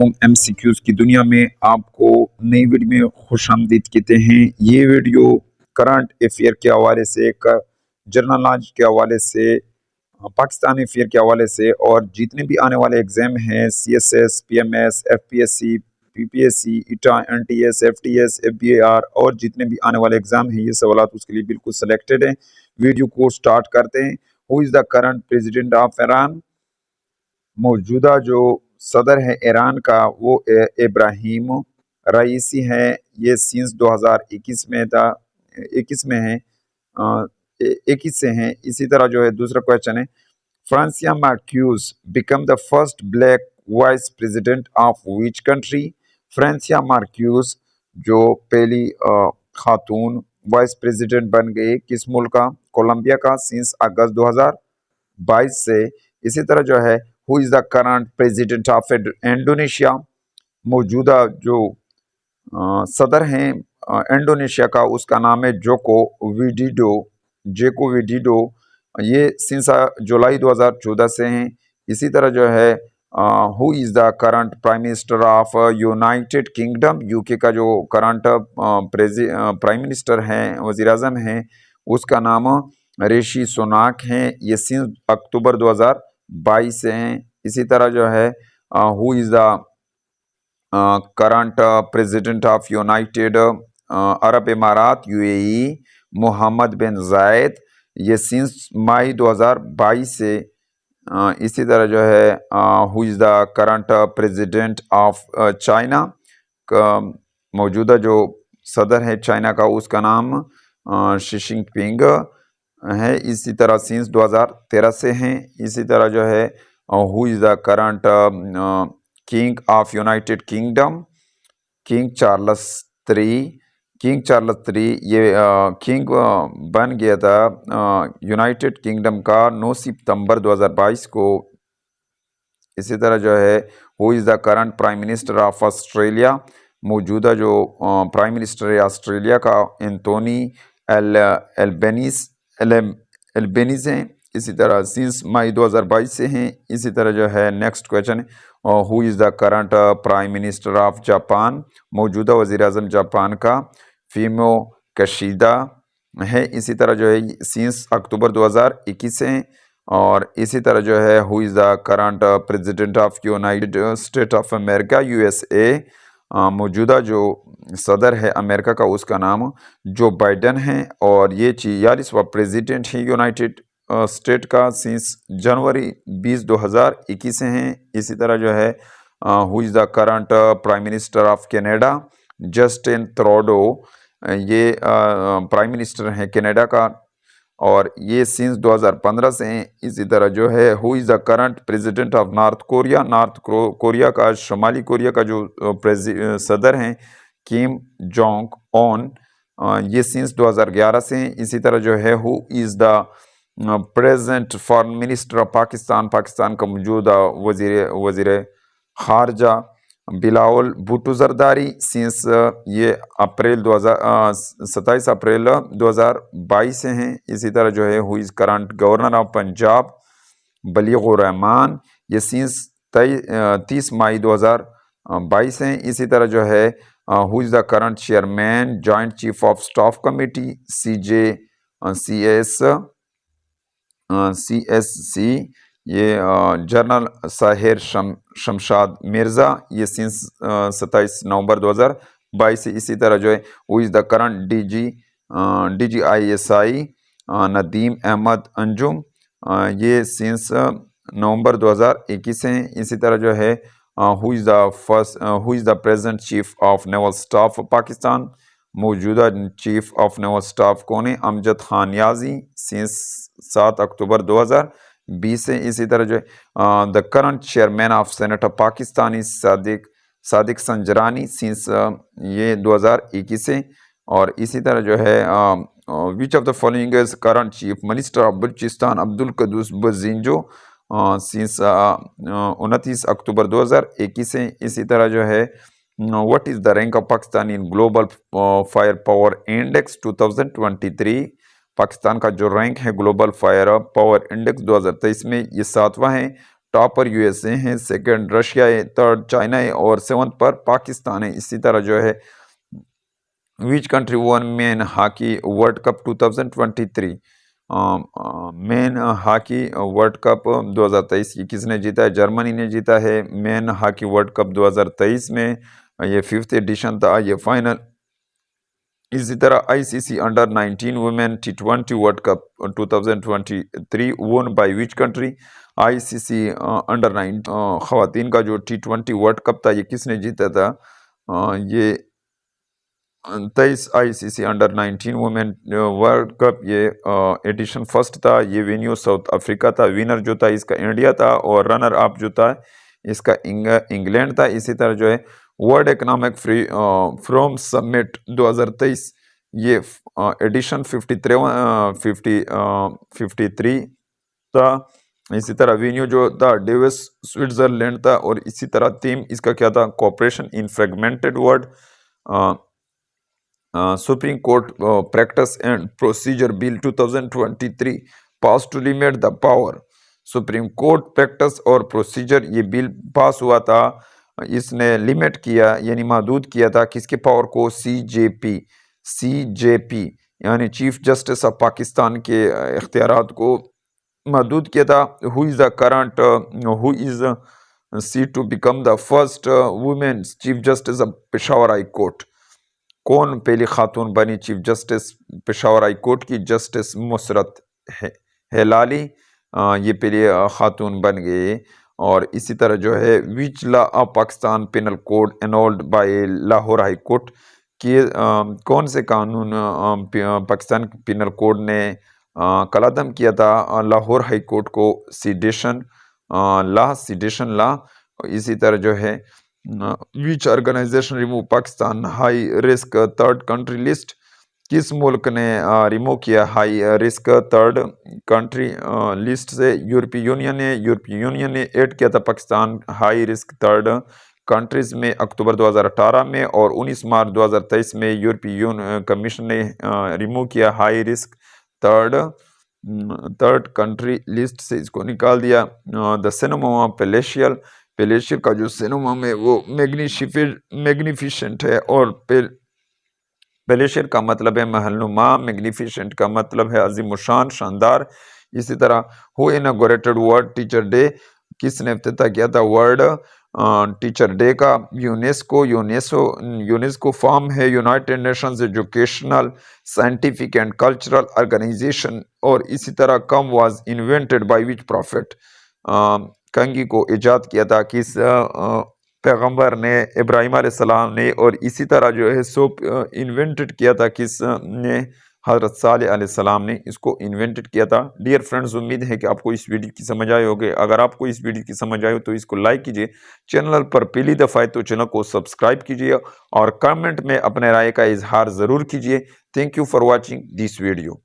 वालेकुम। एमसीक्यूज की दुनिया में आपको नई वीडियो में खुशामदीद कहते हैं। ये वीडियो करंट अफेयर के हवाले से, जनरल नॉलेज के हवाले से, पाकिस्तानी अफेयर के हवाले से और जितने भी आने वाले एग्जाम हैं सीएसएस, पीएमएस, एफपीएससी, पीपीएससी, ईटा, एनटीएस, एफटीएस, एफबीआर और जितने भी आने वाले एग्जाम हैं ये सवालात उसके लिए बिल्कुल सिलेक्टेड हैं। वीडियो को स्टार्ट करते हैं। Who is the current president of Iran? मौजूदा जो सदर है ईरान का वो इब्राहिम रईसी है। ये सिंस 2021 में था, 21 में है, 21 से हैं। इसी तरह जो है दूसरा क्वेश्चन है, Francia Marquez become the first black vice president of which country? Francia Marquez जो पहली खातून वाइस प्रेसिडेंट बन गई किस मुल्क का? कोलंबिया का, सिंस अगस्त 2022 से। इसी तरह जो है who is the current president of Indonesia? मौजूदा जो सदर हैं इंडोनेशिया का उसका नाम है जेको विडिडो। ये सिंस जुलाई 2014 से हैं। इसी तरह जो है who is the current prime minister of United kingdom? UK का जो करंट प्राइम मिनिस्टर हैं, वज़ीर आज़म हैं, उसका नाम ऋषि सुनाक हैं। ये सिंस अक्टूबर 2022 से हैं। इसी तरह जो है who is the current president of United Arab इमारात यूएई? Mohammed bin Zayed. ये सिंस मई 2022 से। इसी तरह जो है who is the current president of China? मौजूदा जो सदर है चाइना का उसका नाम शी जिनपिंग है। इसी तरह सिंस 2013 से हैं। इसी तरह जो है who is the current king of United kingdom? King Charles III। ये किंग बन गया था यूनाइटेड किंगडम का 9 सितंबर 2022 को। इसी तरह जो है who is the current prime minister of Australia? मौजूदा जो प्राइम मिनिस्टर है ऑस्ट्रेलिया का एंथोनी एल्बेनीज़ हैं। इसी तरह सिंस मई 2022 से हैं। इसी तरह जो है next question who is the current prime minister of Japan? मौजूदा वज़ीर आज़म जापान का फीमो कशीदा है। इसी तरह जो है सिंस अक्टूबर 2021 से हैं। और इसी तरह जो है who is the current president of United state of America USA? मौजूदा जो सदर है अमेरिका का उसका नाम जो बाइडन है और ये 46वां प्रेसिडेंट है यूनाइटेड स्टेट का सिंस जनवरी 20, 2021 से हैं। इसी तरह जो है who is the current prime minister of Canada? Justin Trudeau. ये प्राइम मिनिस्टर हैं कनाडा का और ये सिंस 2015 से हैं। इसी तरह जो है who is the current president of north Korea? North Korea का, शुमाली कोरिया का जो सदर हैं किम जोंग उन। ये सिंस 2011 से हैं। इसी तरह जो है who is the present foreign minister of Pakistan? Pakistan का मौजूदा वज़ीर खारजा बिलावल भुट्टो जरदारी। सिंस ये 27 अप्रैल 2022 से हैं। इसी तरह जो है who is current governor of Punjab? Baligur Rahman. ये सिंस 30 मई 2022 हैं। इसी तरह जो है who is the current chairman joint chief of staff committee CSC? ये जनरल साहिर शमशाद मिर्ज़ा। ये सिंस 27 नवंबर 2022 से। इसी तरह जो है who is the current DGISI? Nadeem Ahmed Anjum. ये सिंस नवंबर 2021 से हैं। इसी तरह जो है who is the present chief of naval staff Pakistan? मौजूदा चीफ ऑफ नेवल स्टाफ कौन है? अमजद खान याजी। सिंस 7 अक्टूबर 2020 से। इसी तरह जो है the current chairman of senate of Pakistani Sadiq Sanjrani. Since ये 2021 से। और इसी तरह जो है which of the following is current chief minister of Balochistan? Abdul Quddus Bizenjo. Since 29 October 2021 से। इसी तरह जो है what is the rank of Pakistan in global fire power index 2023? Pakistan का जो रैंक है ग्लोबल फायर पावर इंडेक्स 2023 में ये 7वां है। टॉपर यूएसए हैं, सेकंड रशिया है, थर्ड चाइना है और सेवंथ पर पाकिस्तान है। इसी तरह जो है which country one main hockey world cup 2023, main hockey world cup 2023 की किसने जीता है? जर्मनी ने जीता है मेन हॉकी वर्ल्ड कप 2023 में। ये 5th एडिशन था, ये फाइनल। इसी तरह ICC under 19 women T20 world cup 2023 वोन by which country? ICC under 9 खवातीन का जो T20 वर्ल्ड कप था, ये किसने जीता था? ये 23 ICC under 19 women world cup, ये एडिशन फर्स्ट था। ये वेन्यू साउथ अफ्रीका था। विनर जो था इसका इंडिया था और रनर अप जो था इसका इंग्लैंड था। इसी तरह जो है world economic free from summit 2023, ये एडिशन 53 था। इसी तरह वेन्यू जो था डेविस स्विट्जरलैंड था और इसी तरह थीम इसका क्या था? Cooperation in fragmented world. Supreme Court practice and procedure bill 2023 pass to limit the power. Supreme Court practice और प्रोसीजर, ये बिल पास हुआ था, इसने लिमिट किया यानी महदूद किया था किसके पावर को? सीजेपी यानी चीफ जस्टिस ऑफ पाकिस्तान के इख्तियारात को महदूद किया था। Who is she to become the first women chief justice of Peshawar High Court? कौन पहली खातून बनी chief justice Peshawar High court की? जस्टिस मुसरत हेलाली, ये पहली खातून बन गई। और इसी तरह जो है which law of Pakistan penal code annulled by Lahore high court की, कौन से कानून पाकिस्तान पिनल कोड ने कलादम किया था लाहौर हाई कोर्ट को? Sedition law. इसी तरह जो है which organization remove Pakistan high risk third country list? किस मुल्क ने रिमूव किया high risk third country list से? यूरोपीय यूनियन ने ऐड किया था Pakistan high risk third countries में अक्टूबर 2018 में, और 19 मार्च 2023 में यूरोपीय कमीशन ने रिमूव किया high risk third country list से, इसको निकाल दिया। द सिनेमा पेलेशियल का जो सिनेमा है वो मैग्निफिशेंट है, और पेलेशियल का मतलब है महलनुमा, मैग्निफिशेंट का मतलब है अजीमुशान, शानदार। इसी तरह who inaugurated world teacher day? किसने इफ्तिताह किया था वर्ल्ड टीचर डे का? यूनेस्को फॉर्म है United Nations Educational Scientific and Cultural Organization. और इसी तरह comb was invented by which prophet? कंघी को इजाद किया था किस पैगंबर ने? इब्राहिम अलैहिस्सलाम ने। और इसी तरह जो है सोप इन्वेंटेड किया था किस ने? हज़रत सालेह अलैहिस्सलाम ने इसको इन्वेंटेड किया था। डियर फ्रेंड्स, उम्मीद है कि आपको इस वीडियो की समझ आए होगे। अगर आपको इस वीडियो की समझ आए हो तो इसको लाइक कीजिए, चैनल पर पहली दफ़ा है तो चैनल को सब्सक्राइब कीजिए और कमेंट में अपने राय का इजहार ज़रूर कीजिए। Thank you for watching this video.